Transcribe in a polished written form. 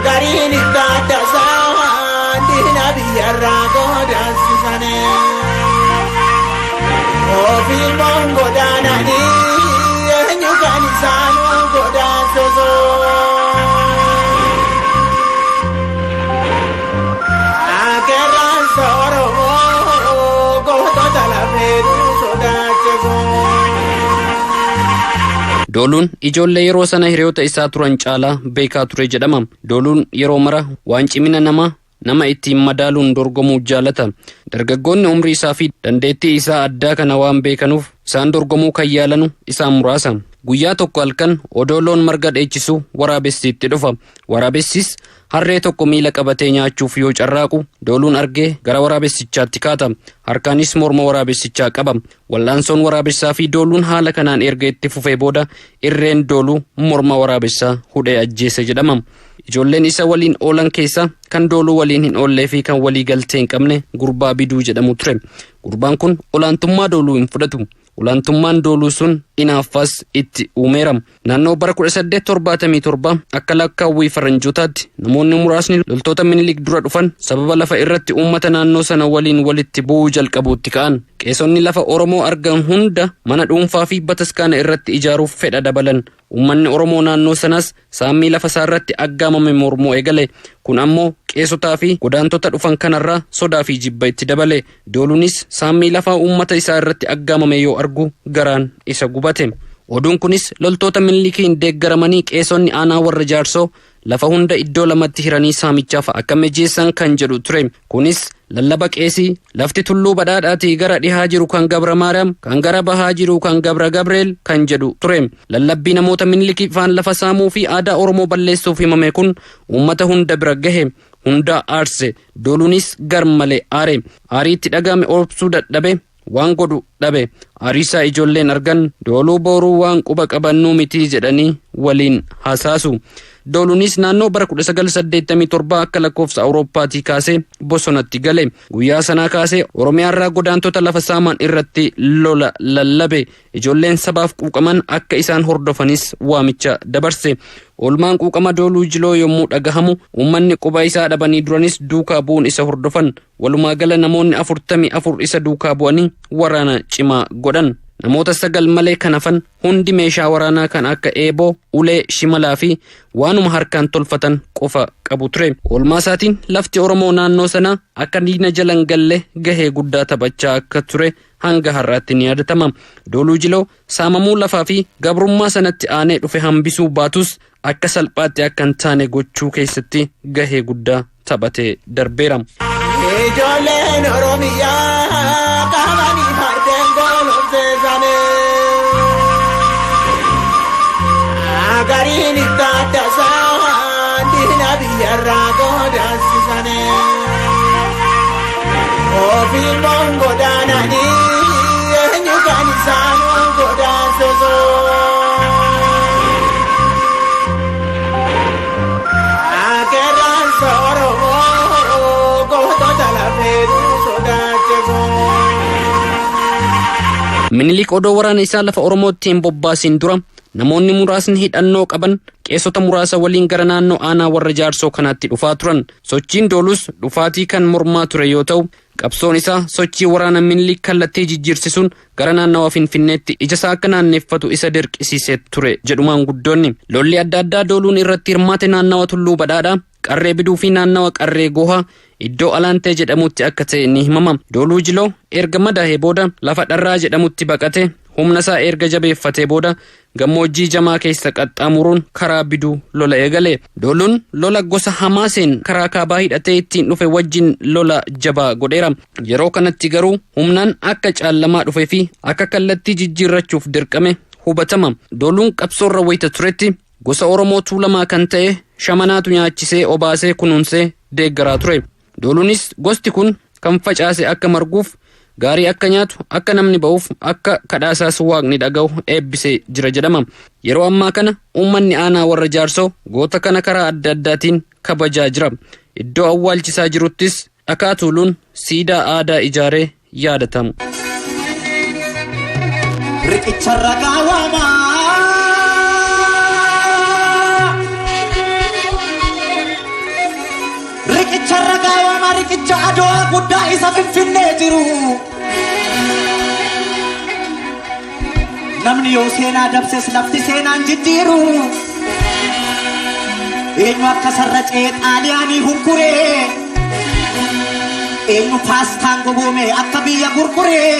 Agarin ittata saandi nabi irraa godaasisane ofi mongo danani eenyu kan isaan godaaseso akeran soro gootota lafeeru sodaacheso. Dooluun ijoollee yeroo sana hiriyoota isaa turan caalaa beekaa ture jedhama. Dooluun yeroo mara waan cimina nama ittiin madaaluun dorgomuu jaalata. Dargaggoonni umrii isaa fi dandeettii isaa addaa kana waan beekanuuf isaan dorgomuu kan yaalanu isaan muraasa. Guyyaa tokko halkan odoo loon marga dheechisu waraabessiitti dhufa. Waraabessis harree tokko miila qabatee nyaachuuf yoo carraaqu Dooluun argee gara waraabessichaatti kaata. Harkaanis morma waraabessichaa qaba. Wal'aansoon waraabessaa fi Dooluun haala kanaan erga itti fufee booda irreen Dooluu morma waraabessaa hudhee ajjeese jedhama. Ijoolleen isa waliin oolan keessa kan Dooluu waliin hin oollee fi kan walii galtee hin qabne gurbaa Biduu jedhamu ture. Gurbaan kun olaantummaa Dooluu hin fudhatu. Olaantummaan Dooluu sun inaaffaas itti uumeera. Naannoo bara 1877 akka lakkaawwii faranjootaatti namoonni muraasni loltoota Minilik dura dhufan sababa lafa irratti uummata naannoo sana waliin walitti bu'uu jalqabuutti ka'an. Qeessonni lafa Oromoo argan hunda mana dhuunfaa fi bataskaana irratti ijaaruuf fedha dabalan. Uummanni Oromoo naannoo sanas saammii lafa isaa irratti aggaamame mormuu eegale. Kun ammoo qeessotaa fi godaantota dhufan kanarraa sodaa fi jibba itti dabale. Dooluunis saammii lafaa uummata isaa irratti aggaamame yoo argu garaan isa gubate. Oduun kunis loltoota Minilikiin deeggaramanii qeessonni aanaa warra Jaarsoo lafa hunda iddoo lamatti hiranii saamichaaf akka mijeessan kan jedhu ture. Kunis lallaba qeesii lafti tulluu badhaadhaatii gara dhihaa jiru kan Gabra Maariyaam kan gara bahaa jiru kan Gabra Gabreel kan jedhu ture. Lallabbii namoota Minilikii faan lafa saamuu fi aadaa Oromoo balleessuuf himame kun uummata hunda bira gahe. Hunda aarse. Dooluunis garmalee aare. Aariitti dhagame obsuu dadhabe. Waan godhu dhabe. Aariisaa ijoolleen argan Dooluu booruu waan quba qabannuu miti jedhanii waliin hasaasu. Dooluunis naannoo bara 1987 akka lakkoofsa Awurooppaatii kaasee bosonatti gale. Guyyaa sanaa kaasee Oromiyaarraa godaantota lafa saaman irratti lola lallabe. Ijoolleen sabaaf quuqaman akka isaan hordofanis waamicha dabarse. Oolmaan quuqama Duullo Jiloo yommuu dhagahamu uummanni quba isaa dhabanii duranis duukaa bu'uun isa hordofan. Walumaa gala namoonni 44 isa duukaa bu'anii waraana cimaa godhan. Namoota 9 malee kan hafan hundi meeshaa waraanaa kan akka eeboo, ulee, shimalaa fi waanuma harkaan tolfatan qofa qabu ture. Oolmaa isaatiin lafti Oromoo naannoo sana akka diina jalan galle gahee guddaa taphachaa akka ture hanga har'aatti ni yaadatama. Duullo Jiloo saamamuu lafaa fi gabrummaa sanatti aanee dhufe hambisuu baatus akka salphaatti akka hin taane gochuu keessatti gahee guddaa taphatee darbeera. Ijoolleen Oromiyaa qabanii fardeen golomseesane agarin ittata saandi nabi irraa godaasisane ofi mongo danani eenyu kan isaan godaaseso akeran soro gootota lafeeru sodaacheso. Minilik odoo waraana isaa lafa Oromootti hin bobbaasin dura namoonni muraasni hidhannoo qaban qeessota muraasa waliin gara naannoo aanaa warra Jaarsoo kanaatti dhufaa turan. Sochiin Dooluus dhufaatii kan mormaa ture yoo ta'u qabsoon isaa sochii waraana Minilik kallattii jijjiirsisuun gara naannawaa Finfinneetti ija isaa akka naanneeffatu isa dirqisiisee ture jedhu maanguddoonni. Lolli adda addaa Dooluun irratti hirmaate naannawa Tulluu Badhaadhaa, Qarree Biduu fi naannawa Qarree Gohaa iddoo Alaantee jedhamutti akka ta'e ni himama. Duullo Jiloo erga madaa'ee booda lafa Dharraa jedhamutti baqate. Humna isaa erga jabeeffatee booda gammoojjii jamaa keessa qaxxaamuruun karaa Biduu lola eegale. Dooluun lola gosa Hamaaseen karaa kaabaa hidhatee ittiin dhufe wajjin lola jabaa godheera. Yeroo kanatti garuu humnaan akka caallamaa dhufee fi akka kallattii jijjiirrachuuf dirqame hubatama. Dooluun qabsoorra wayita turetti gosa Oromoo Tuulamaa kan ta'e Shamanaatu nyaachisee obaasee kunuunsee deeggaraa ture. Dooluunis gosti kun kan facaase akka marguuf gaarii akka nyaatu akka namni ba'uuf akka kadhaasaas waaqni dhaga'u eebbisee jira jedhama. Yeroo ammaa kana uummanni aanaa warra Jaarsoo goota kana karaa adda addaatiin kabajaa jira. Iddoo awwaalchisaa jiruttis dhakaa tuuluun siidaa aadaa ijaaree yaadatamu. Riqicharra riqicha ragaawama riqicha adoo guddaa isa finfinnee jiru namni yoo seenaa dabses lafti seenaan jijjiiru eenyu akka sarracee xaaliyaanii hunkuree eenyu paastaan gogoome akka biyya gurguree